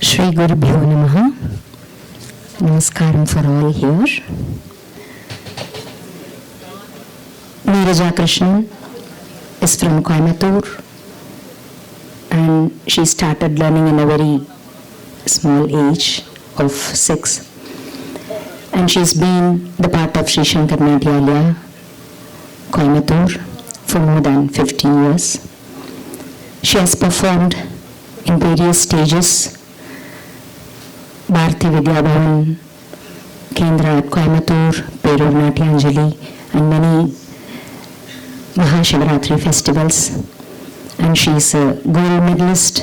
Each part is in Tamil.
Shri Gurubhyo Namaha. Namaskaram for all here. Neeraja Krishnan is from Coimbatore and she started learning in a very small age of 6. And she's been the part of Sri Shankar Nadyalaya, Coimbatore, for more than 15 years. She has performed in various stages, Bharati Vidya Bhavan, Kendra at Coimbatore, Perur Natyanjali, and many Mahashivaratri festivals. And she is a gold medalist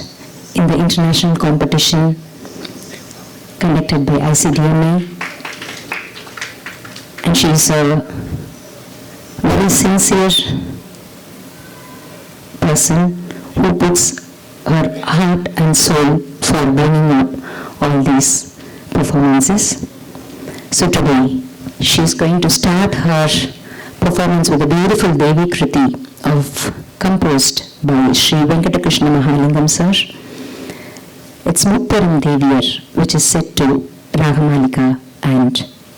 in the international competition conducted by ICDMA. And she is a very sincere person who puts her heart and soul for bringing up all these performances. So today she is going to start her performance with a beautiful Devi Kriti composed by Sri Venkatakrishna Mahalingam sir. It's Mupparam Deviyar, which is set to Ragamalika and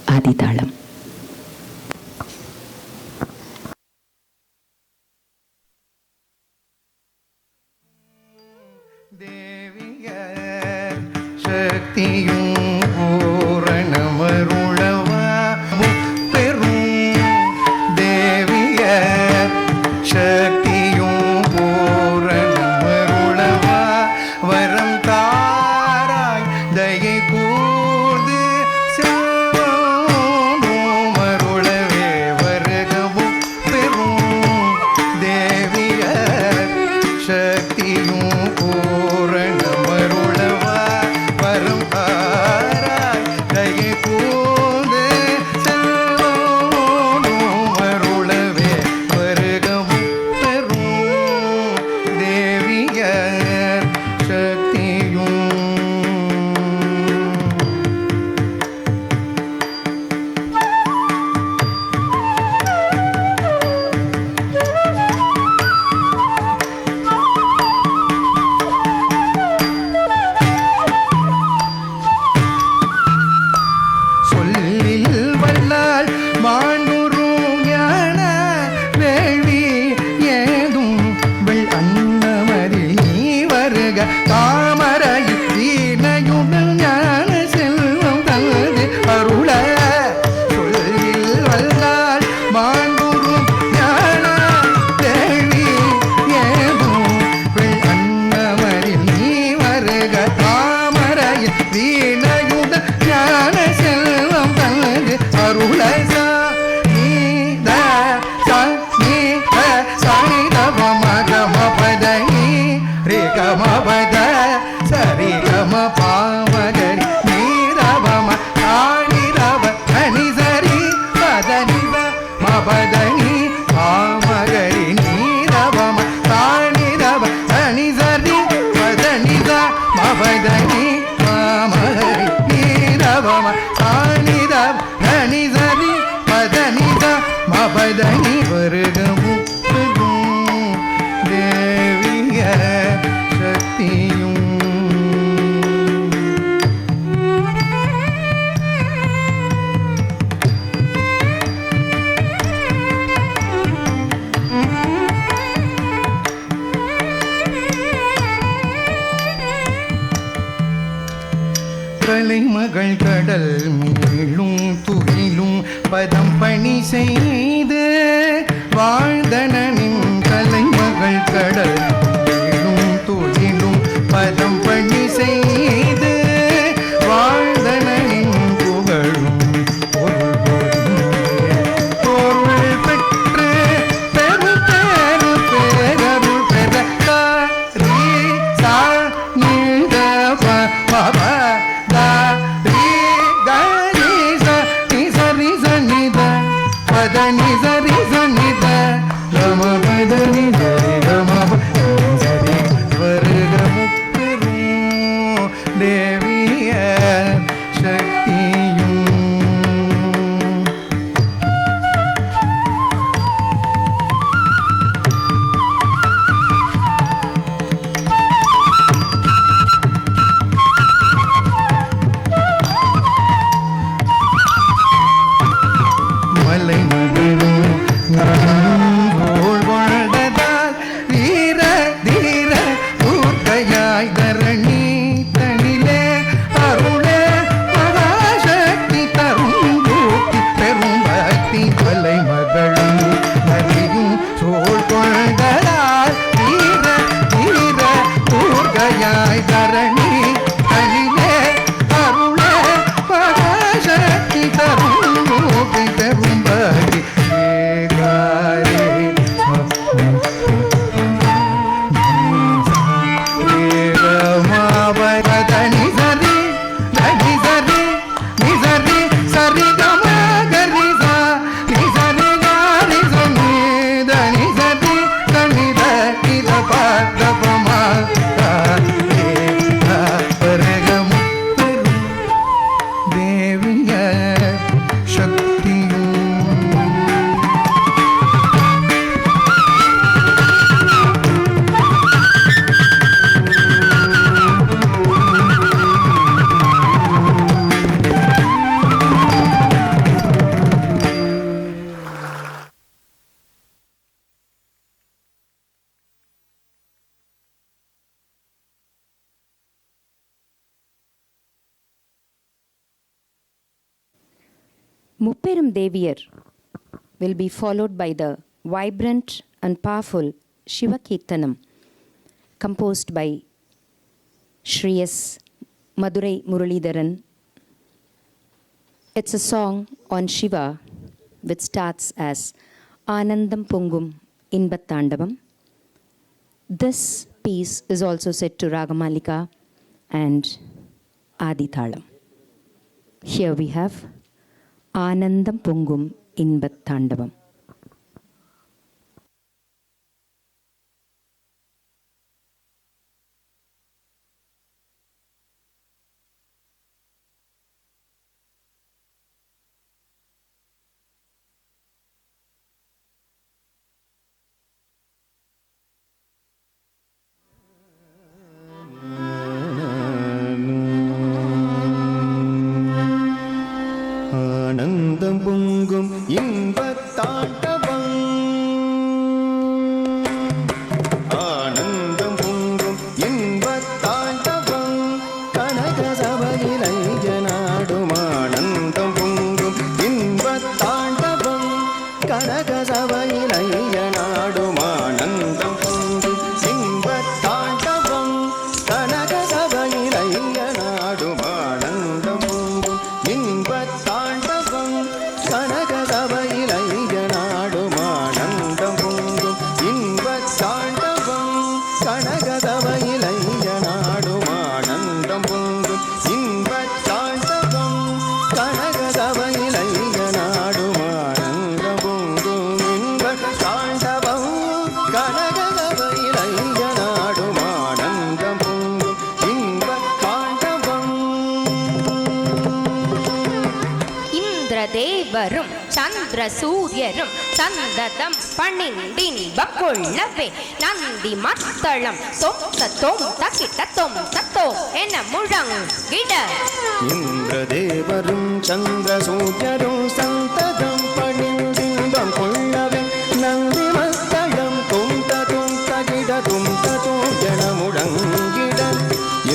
Aditalam. கலைமகள் கடல் மீளும் துகிலும் பதம் பணி செய்து வாழ்ந்தனின் கலைமகள் கடல் மீளும் துகிலும் பதம் பணி செய்து வாழ்ந்தனின் புகழும் பொருள் பெற்று பெரு பெரு பேரருள் பெற சா நீத பப தரணி தனிலே அருளே பராசக்தி தரும் மூர்த்தி தரும் பகி ஏகாரே தனி சரி தனி சரி நி சரி சரி கம கரி சா நி சரி காரி சனி தனி சரி தனி தனி தப தபம பரகம் தேவிய சக்தியும் Mupperum Deviyar will be followed by the vibrant and powerful Shiva Kirtanam composed by Shri S. Madurai Muralidharan. It's a song on Shiva which starts as Anandam Pungum Inbattandavam. This piece is also set to Ragamalika and Adithalam. Here we have Anandam Pungum Inbattandavam. ஆனந்தம் பொங்கும் இன்பத்தாண்டவம் ஆனந்தம் பொங்கும் இன்பத்தாண்டவம் கனக சபையில் ஐயனாடும் ஆனந்தம் பொங்கும் இன்பத்தாண்டவம் கனக சபையில் ஐயனாடும் ஆனந்தம் பொங்கும் இன்பத்தாண்டவம் கனக சபையில் ஐயனாடும் ஆனந்தம் பொங்கும் இன்பத்தாண்டவம் கனக சபையில் ஐயனாடும் ஆனந்தம் பொங்கும் இன்பத்தாண்டவம் கனக சபையில் ஐயனாடும் ஆனந்தம் பொங்கும் இன்பத்தாண்டவம் கனக சபையில் ஐயனாடும் ஆனந்தம் பொங்கும் இன்பத்தாண்டவம் கனக சபையில் ஐயனாடும் ஆனந்தம் பொங்கும் இன்பத்தாண்டவம் இந்திரதேவரும் சந்திர சூரியரும் சந்ததம் பணிந்தின்பம் கொள்ளவே நந்தி மத்தளம் தொம் தக்கிட்ட தொம் தத்தோம் என முழங்கிட இந்திரதேவரும் சந்திர சூரியரும் சந்ததம் பணிந்தின்பம் கொள்ளவே நந்தி மத்தளம் தொம் தகிட தொம் என முழங்கிட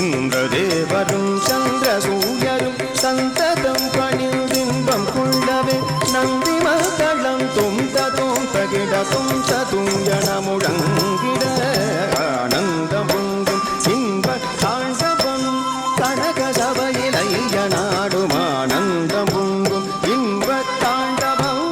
இந்திரதேவரும் சந்திர சூரியரும் சந்ததம் பணிந்தின்பம் கொள்ளவே நந்தி மத்தளம் தொம் தகிட தொம் என முழங்கிட ஆனந்தம் பொங்கும் இன்பத் தாண்டவம் கனக சபையில் ஐயனாடும் ஆனந்தம் பொங்கும் இன்பத் தாண்டவம்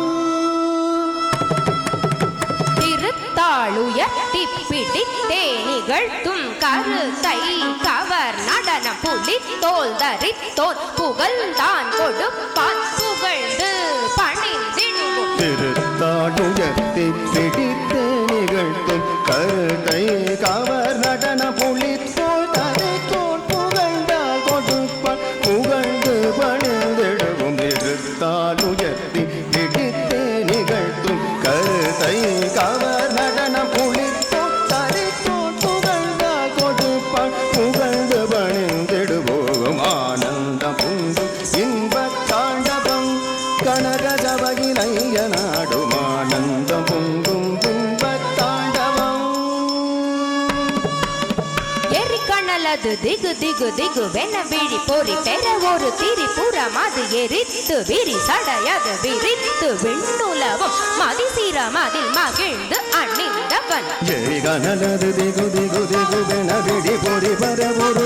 திருத்தாளுயர்த்தி பிடித்தே நிகழ்த்தும் கருத்தை கவர் நடனம் புலித்தோல் தரித்தோர் புகழ்தான் கொடுப்பான் புகழ்ந்து பணிந்திடுவோம் திருத்தாளுயர்த்தி பிடித்து நிகழ்த்தும் கருத்தை கவர் நடன புலித்தோல் தரித்தோர் புகழ்ந்தால் கொடுப்பான் புகழ்ந்து பணிந்திடுவோம் திருத்தாளுயர்த்தி பிடித்து நிகழ்த்தும் கருத்தை கவர் நடன புலித்தோல் தரித்தோர் புகழ்ந்தால் கொடுப்பான் புகழ்ந்து பணிந்திடுவோம் ஆனந்தம் பொங்கும் இன்பத் தாண்டவம் கனக சபையில் ஐயனாடும் ஆனந்தம் பொங்கும் இன்பத் தாண்டவம் எரிக்கணலது திகு திகு திகு வென விழி பொறி பெற ஒரு திரிபுரம் அது எரித்து விரி சடையது விரித்து விண்ணுலவும் மதிசீரம் அதில் மகிழ்ந்து அணிந்தவன் எரிகனலது திகு திகு திகு வென விழி பொறி பெற ஒரு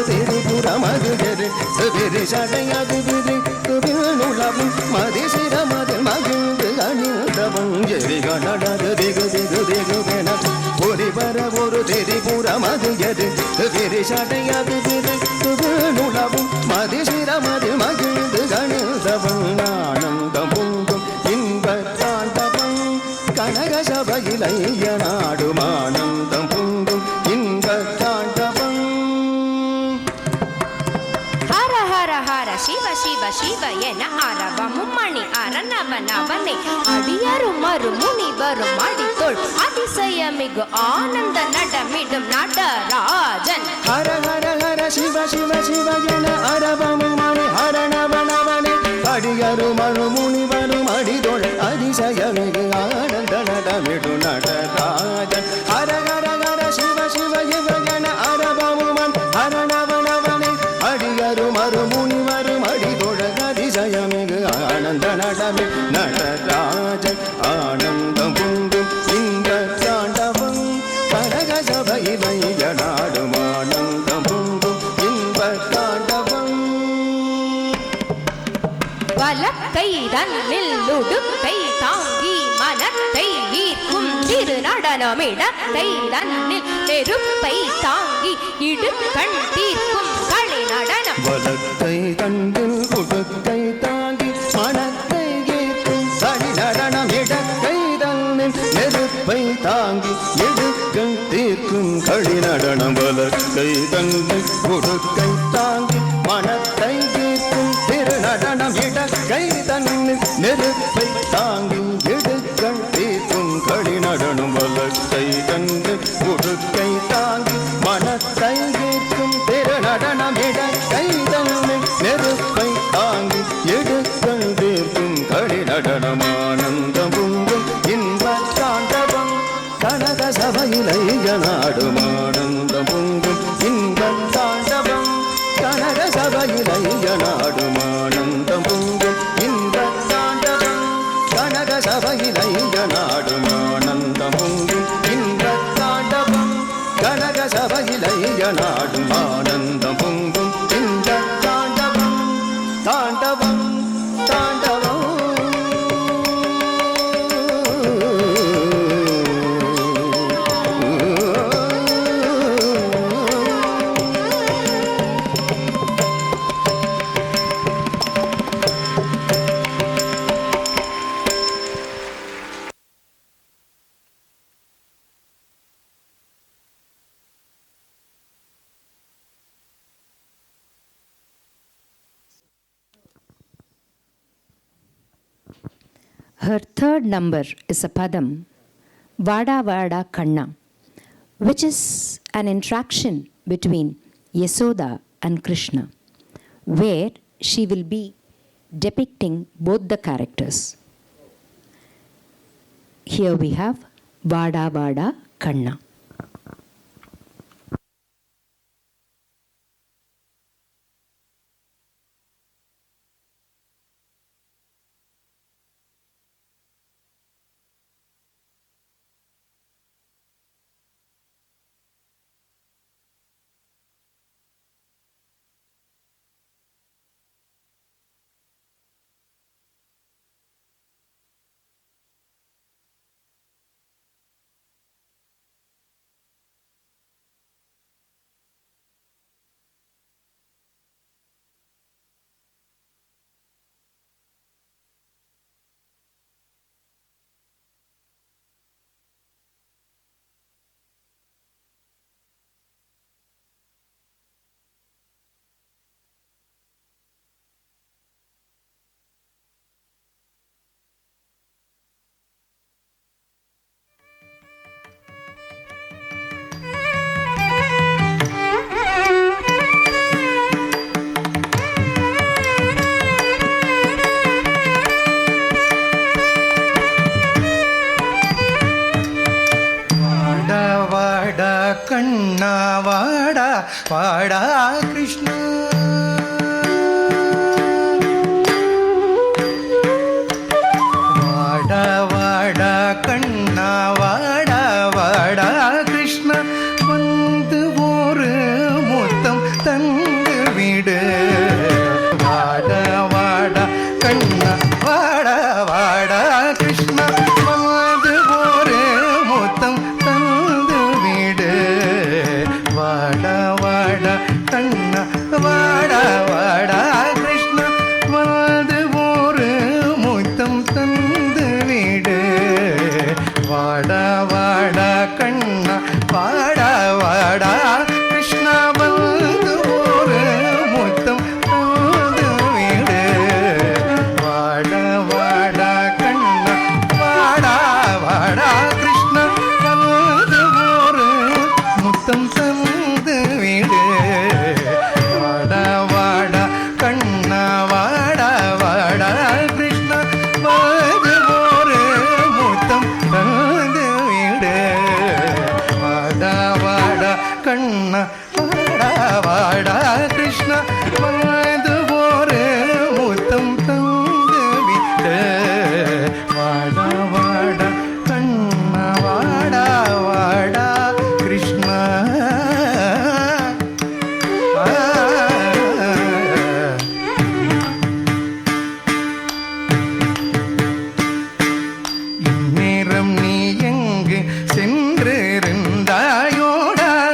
மது எரு விரி சடையது விரித்து விழுளவும் மதிசிரமதில் மகிழ்ந்து அணிந்தவன் எரிகடது திகு திகு திகுவென ஒரு வர ஒரு திரிபுர மது எரு விரி சடையது விரித்து விழுளவும் மதிசிரமதில் மகிழ்ந்து அணிந்தவன் ஆனந்தம் பொங்கும் இன்ப தாண்டவன் கனக சபையிலைய நாடும் ஆனந்தம் பொங்கும் இன்ப தாண்டவன். ஹர ஹர ஹர சிவ சிவ சிவ என அரவமும் மணி அரணவனவனை அடியரும் மறு முனிவரும் அடித்தோள் அதிசயமிகு ஆனந்த நடமிடும் நடராஜன். ஹர ஹர ஹர சிவ சிவ சிவ என அரவமும் மணி அரணவனவனை அடியரும் மறு முனிவரும் அடித்தோள் அதிசயமிகு ஆனந்த நடமிடும் நடராஜன். ஹர ஹர ஹர சிவ சிவ சிவ என அரவமும் மணி அரணவனவனை அடியரும் மறு முனிவரும் அடித்தோள் அதிசயமிகு ஆனந்த நடமி நடராஜன். ஆனந்தம் பொங்கும் இந்த தாண்டவம் கனக சபையிலைய நாடும் ஆனந்தம் பொங்கும் இன்ப தாண்டவம். வலக்கை தன்னில் உடுக்கை தாங்கி மனத்தை ஈர்க்கும் திரு நடனமிடக்கை தன்னில் நெருப்பை தாங்கி இடுக்கண் தீர்க்கும் களி நடனம். வலக்கை கண்டில் உடுக்கை தாங்கி மனத்தை ஈர்க்கும் களி நடனம் இடக்கை தன்னில் நெருப்பை தாங்கி இடுக்கண் தீர்க்கும் களி நடனம். வலக்கை தன்னில் உடுக்கை தாங்கி மனத்தை ஈர்க்கும் திரு நடனம் இடக்கை தன்னில் நெருப்பை தாங்கி இடுக்கண் தீர்க்கும் களி நடனம். வலக்கை தன்னில் உடுக்கை தாங்கி மனத்தை ஈர்க்கும் திரு நடனம் இடக்கை தன்னில் நெருப்பை தாங்கி இடுக்கண் தீர்க்கும் களி நடனம். ஆனந்தம் பொங்கும் இன்ப தாண்டவம் கனக சபையிலைய நாடும் ஆனந்தம் பொங்கும் இன்ப தாண்டவம் கனக சபையிலைய நாடும் ஆனந்தம் பொங்கும் இன்ப தாண்டவம் கனக சபையிலைய நாடும் ஆனந்தம் பொங்கும் இன்ப தாண்டவம் கனக சபையிலைய நாடும் ஆனந்தம் பொங்கும் இன்ப தாண்டவம் தாண்டவம் தாண்டவம். Her third number is a padam, Vada Vada Kanna, which is an interaction between Yasoda and Krishna, where she will be depicting both the characters. Here we have Vada Vada Kanna. கண்ணா வாடா வாடா கிருஷ்ணா வாடா வாடா கண்ணா வாடா வாடா கிருஷ்ணா வந்து ஒரு முத்தம் தந்து வாடா கண்ணா வாடா வாடா கிருஷ்ணா வந்து ஒரு முத்தம் தந்து விடு வாடா வாடா கண்ணா வாடா வாடா கிருஷ்ணா வந்து ஒரு முத்தம் தந்து விடு வாடா வாடா கண்ணா வாடா வாடா கிருஷ்ணா வந்து ஒரு முத்தம் தந்து விடு வாடா வாடா கண்ணா வாடா வாடா கிருஷ்ணா வந்து ஒரு முத்தம் தந்து விடு வாடா வாடா கண்ணா வாடா வாடா கிருஷ்ணா வந்து ஒரு முத்தம் தந்து விடு வாடா வாடா கண்ணா வாடா வாடா கிருஷ்ணா இந்நேரம் நீ எங்கு சென்றிருந்தாயோடா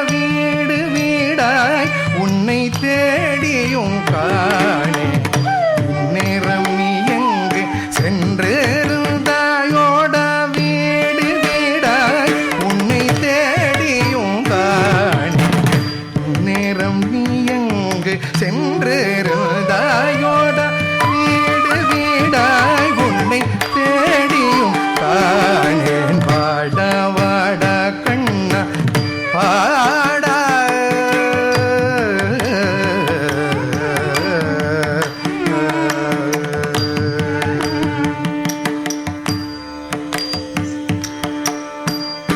வீடு வீடாய் உன்னை தேடியும் காணே இந்நேரம் நீ எங்கு சென்றிருந்தாயோடா வீடு வீடாய் உன்னை தேடியும் காணே நேரம் நீ எங்கு சென்றிருந்தாயோடா வீடு வீடாய் உன்னை தேடியும் காணேன் வாடா வாடா கண்ணா வாடா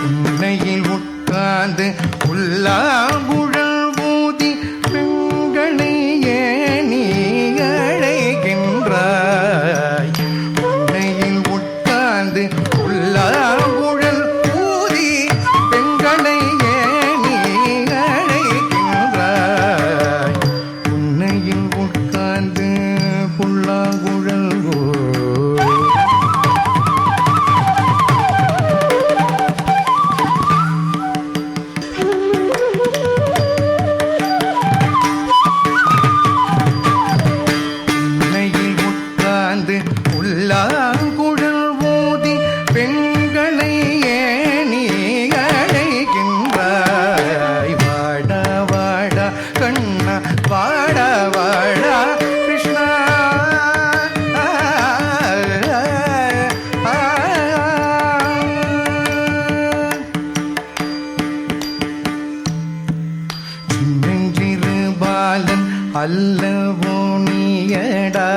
உன்னையில் உட்கார்ந்து புல்லாங்குழல் ஊதி பெண்களை ஏனி அழைக்கின்றாய் உன்னையில் உட்கார்ந்து புல்லாங்குழல் ஊதி பெண்களை ஏனி அழைக்கின்றாய் உன்னையில் உட்கார்ந்து புல்லாங்குழல் ஊதி உன்னையில் உட்கார்ந்து புல்லாங்குழல் ஊதி பெண்களை ஏனி அழைக்கின்றாய் வாடா வாடா கண்ணா வாடா வாடா கிருஷ்ணா சின்னஞ்சிறு பாலன் அல்லவோ நீயடா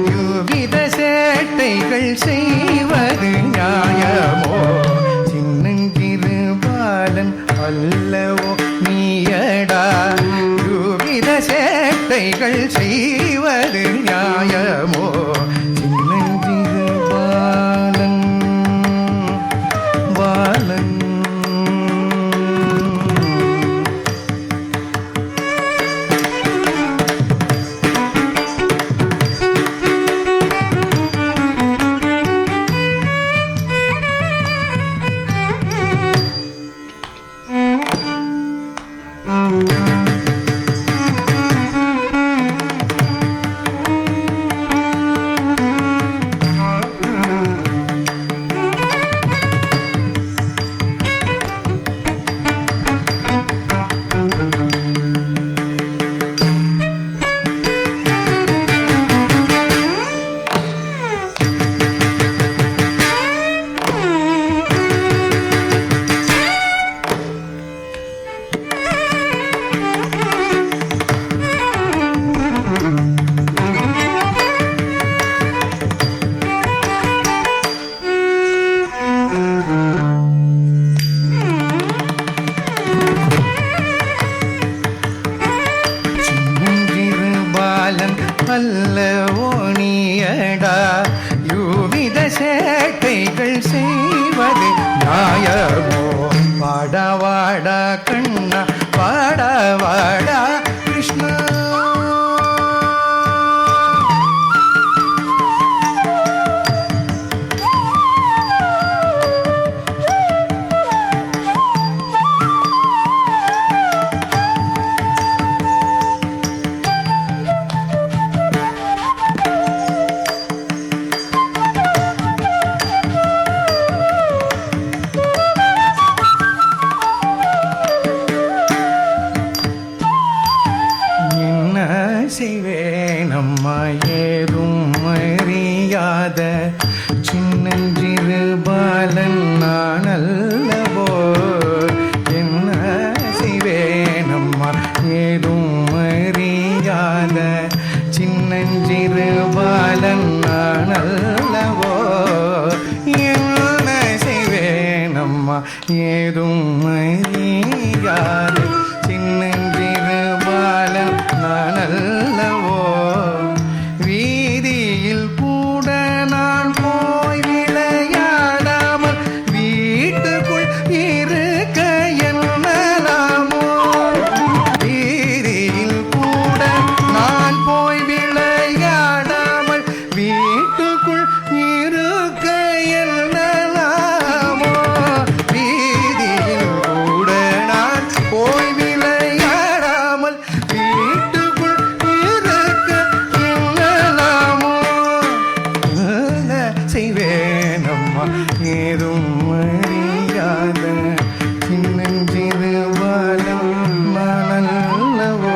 யுவித சேட்டைகள் செய்வது நியாயமோ சின்னஞ்சிறு பாலன் அல்லவோ நீயடா யுவித சேட்டைகள் செய்வது நியாயமோ சின்னஞ்சிறு பாலன் பாலன் அல்லவோ நீயடா யுவித சேட்டைகள் செய்வது நியாயமோ வாடா வாடா கண்ணா வாடா வாடா கிருஷ்ணா செய்வேனம்மா ஏதும் அறியாத சின்னஞ்சிறு பாலன் நான் அல்லவோ என்ன செய்வேனம்மா ஏதும் அறியாத சின்னஞ்சிறு பாலன் நான் அல்லவோ என்ன செய்வேனம்மா ஏதும் அறியாத சின்னஞ்சிறு பாலன் நான் அல்லவோ வீதியில் கூட நான் போய் விளையாடாமல் வீட்டுக்குள் இருக்க என்னலாமோ வீதியில் கூட நான் போய் விளையாடாமல் வீட்டுக்குள் இருக்க என்னலாமோ வீதியில் கூட நான் போய் விளையாடாமல் வீட்டுக்குள் இருக்க என்னலாமோ செய்வேனம்மா ஏதும் அறியாத சின்னஞ்சிறு பாலம் நான் அல்லவோ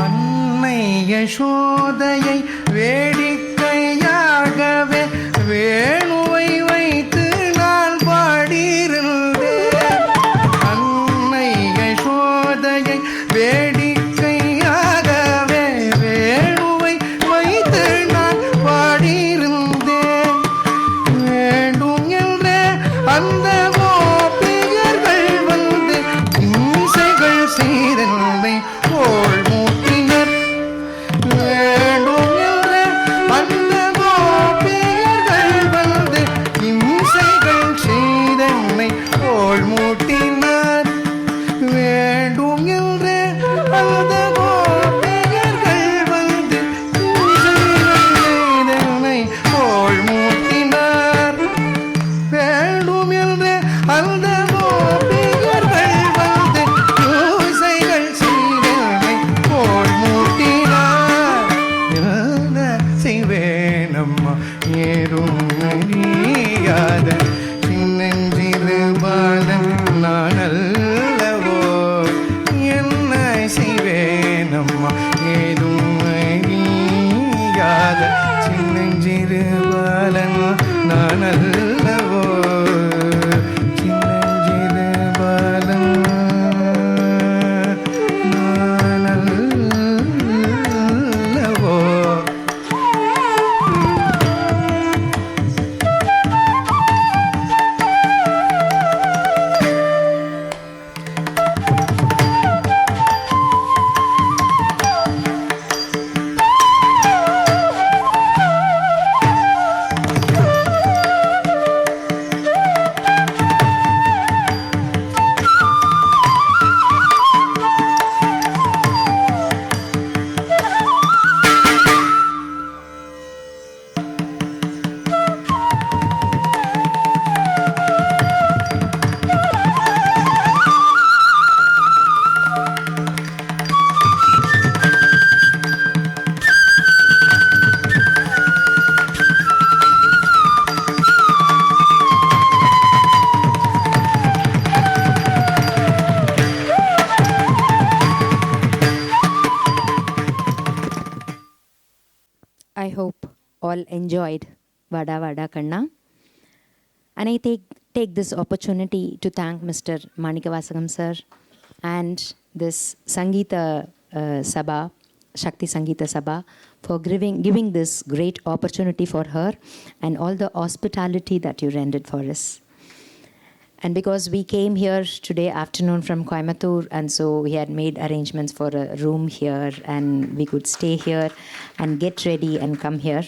அன்னை யசோதையை வேடிக்கையாகவே வேணுவை வைத்து நான் பாடியிருந்தேன் அன்னை யசோதையை வேடிக்கையாகவே வேணுவை வைத்து நான் பாடியிருந்தேன் வேண்டும் என்றே அந்த கோபியர்கள் வந்து இம்சைகள் செய்தனை போல் மூட்டினர் வேண்டும் என்றே அந்த கோபியர்கள் வந்து இம்சைகள் செய்தனை போல் மூட்டினர் வேண்டும் என்றே அந்த கோபியர்கள் வந்து இம்சைகள் செய்தனை போல் மூட்டினர் வேண்டும் என்று அந்த கோபியர்கள் வந்து பூசைகள் செய்தனை போல் மூட்டினார் என்ன செய்வேனம்மா ஏதும் அறியாத சின்னஞ்சிறு பாலன் நான் அல்லவோ என்ன செய்வேனம்மா ஏதும் அறியாத சின்னஞ்சிறு பாலன் நான் அல்லவோ சின்னஞ்சிறு பாலன் நான் அல்லவோ I hope all enjoyed Vada Vada Kanna. And I take this opportunity to thank Mr. Manikavasagam sir and this Sangeeta Sabha, Shakti Sangeeta Sabha, for giving this great opportunity for her and all the hospitality that you rendered for us. And because we came here today afternoon from Coimbatore, and so we had made arrangements for a room here and we could stay here and get ready and come here.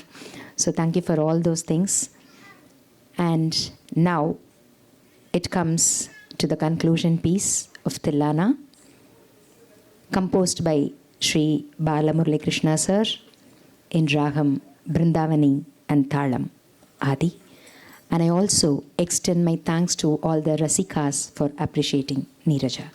So thank you for all those things. And now it comes to the conclusion piece of Tillana, composed by Sri Balamurali Krishna sir in Ragam Brindavani and Thalam Adi. And I also extend my thanks to all the Rasikas for appreciating Neeraja.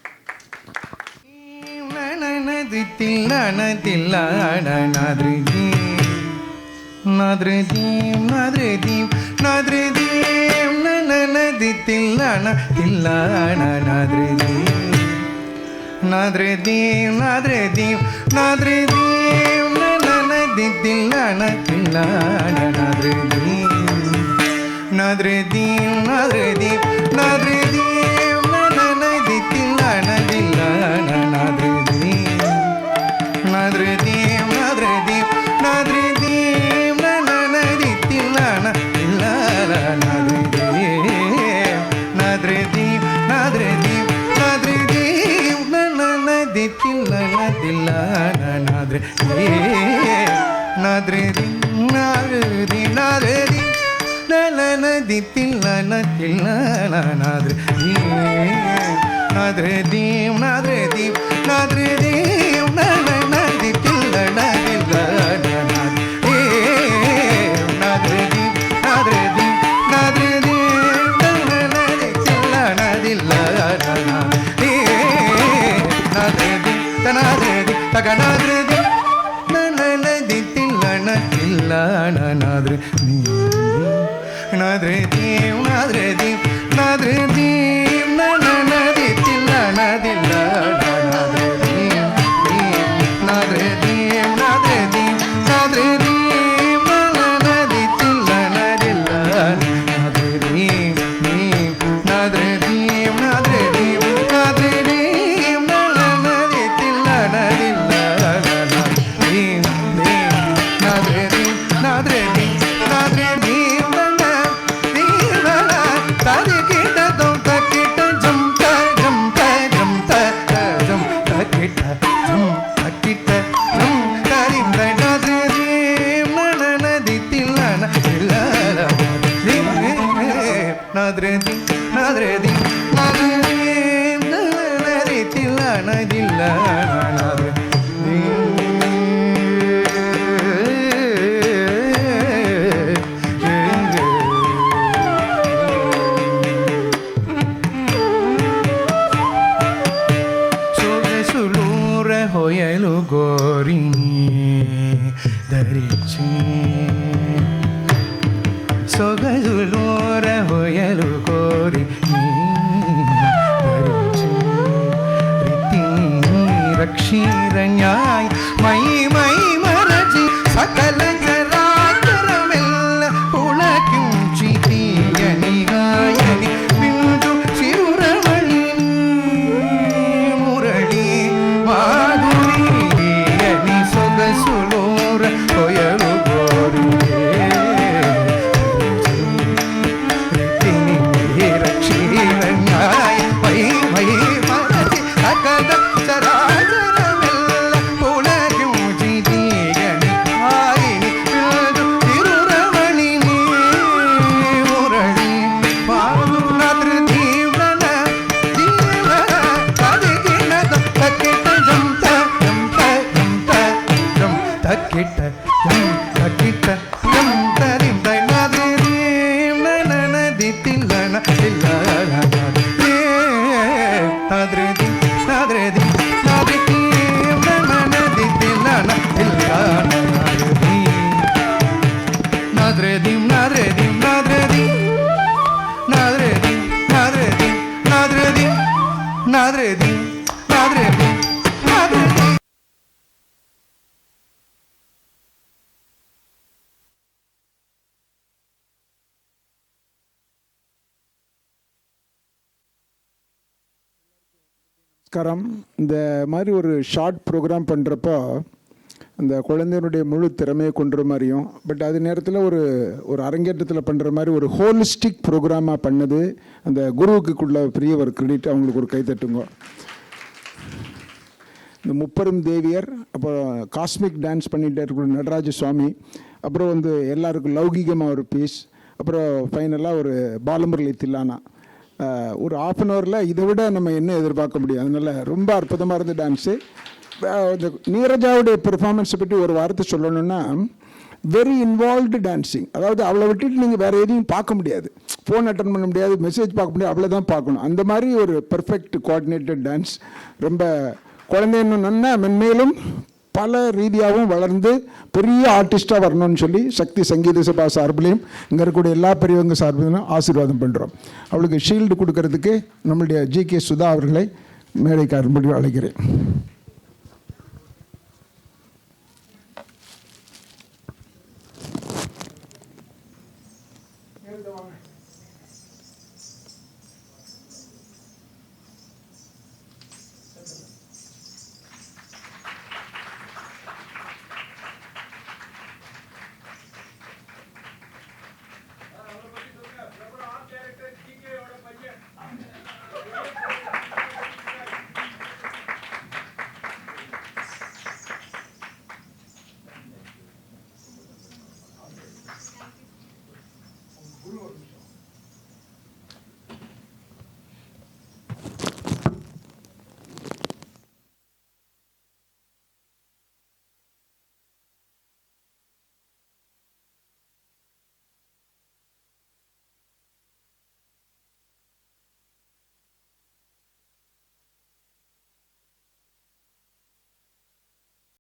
இந்த மாதிரி ஒரு ஷார்ட் ப்ரோக்ராம் பண்ணுறப்போ அந்த குழந்தையினுடைய முழு திறமையை கொண்டுற மாதிரியும் பட் அது நேரத்தில் ஒரு அரங்கேற்றத்தில் பண்ணுற மாதிரி ஒரு ஹோலிஸ்டிக் ப்ரோக்ராமாக பண்ணது அந்த குருவுக்குள்ள பெரிய ஒரு கிரெடிட். அவங்களுக்கு ஒரு கைத்தட்டுங்க. இந்த முப்பெரும் தேவியர், அப்புறம் காஸ்மிக் டான்ஸ் பண்ணிகிட்டே இருக்கிற நடராஜ சுவாமி, அப்புறம் எல்லாருக்கும் லௌகிகமாக ஒரு பீஸ், அப்புறம் ஃபைனலாக ஒரு பாலமுரளி தில்லானா. ஒரு 1/2 அன் ஹவரில் இதை விட நம்ம என்ன எதிர்பார்க்க முடியும். அதனால் ரொம்ப அற்புதமாக இருந்த டான்ஸு. இந்த நீரஜாவுடைய பெர்ஃபார்மன்ஸை பற்றி ஒரு வார்த்தை சொல்லணும்னா வெரி இன்வால்வ்டு டான்ஸிங். அதாவது அவளை விட்டுட்டு நீங்கள் வேறு எதையும் பார்க்க முடியாது, ஃபோன் அட்டன் பண்ண முடியாது, மெசேஜ் பார்க்க முடியாது, அவளை தான் பார்க்கணும். அந்த மாதிரி ஒரு பெர்ஃபெக்ட் கோஆர்டினேட்டட் டான்ஸ். ரொம்ப குழந்தை இன்னும் நன்னா மென்மேலும் பல ரீதியாகவும் வளர்ந்து பெரிய ஆர்டிஸ்டாக வரணும்னு சொல்லி சக்தி சங்கீத சபா சார்பிலையும் இங்கே இருக்கக்கூடிய எல்லா பெரியவங்க சார்பிலும் ஆசீர்வாதம் பண்ணுறோம். அவளுக்கு ஷீல்டு கொடுக்கறதுக்கு நம்மளுடைய ஜி.கே. சுதா அவர்களை மேடைக்கு அரும்படி அழைக்கிறேன்.